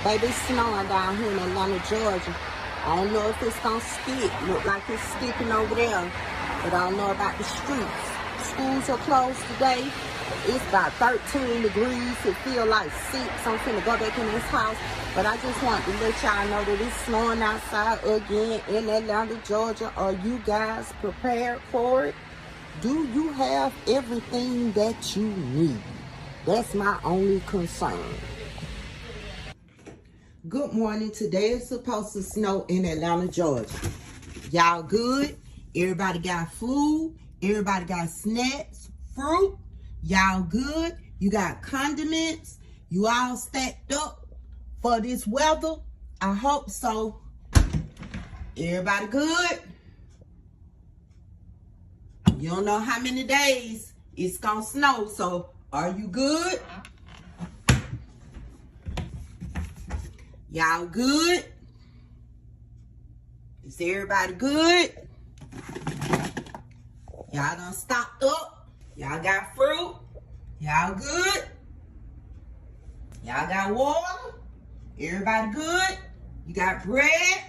Baby, it's snowing down here in Atlanta, Georgia. I don't know if it's gonna stick. Look like it's sticking over there. But I don't know about the streets. Schools are closed today. It's about 13 degrees. It feels like 6. I'm finna go back in this house. But I just want to let y'all know that it's snowing outside again in Atlanta, Georgia. Are you guys prepared for it? Do you have everything that you need? That's my only concern. Good morning. Today is supposed to snow in Atlanta, Georgia. Y'all good? Everybody got food? Everybody got snacks, fruit? Y'all good? You got condiments? You all stacked up for this weather? I hope so. Everybody good? You don't know how many days it's gonna snow, so are you good? Y'all good? Is everybody good? Y'all done stocked up? Y'all got fruit? Y'all good? Y'all got water? Everybody good? You got bread?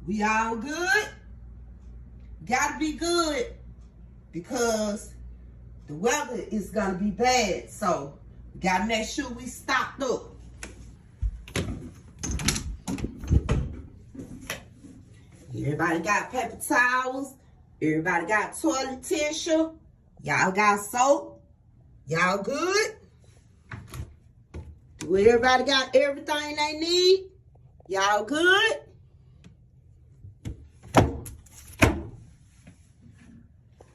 We all good? Gotta be good because the weather is gonna be bad, so we gotta make sure we stocked up. Everybody got paper towels. Everybody got toilet tissue. Y'all got soap. Y'all good? Do everybody got everything they need? Y'all good?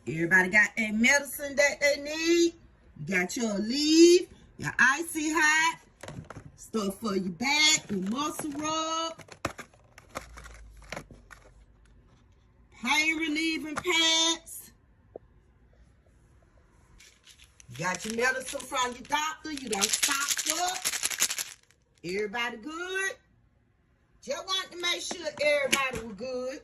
Everybody got their medicine that they need? You got your Aleve, your Icy Hot, stuff for your back, your muscle rub, pain relieving pads. You got your medicine from your doctor. You done stocked up. Everybody good? Just want to make sure everybody was good.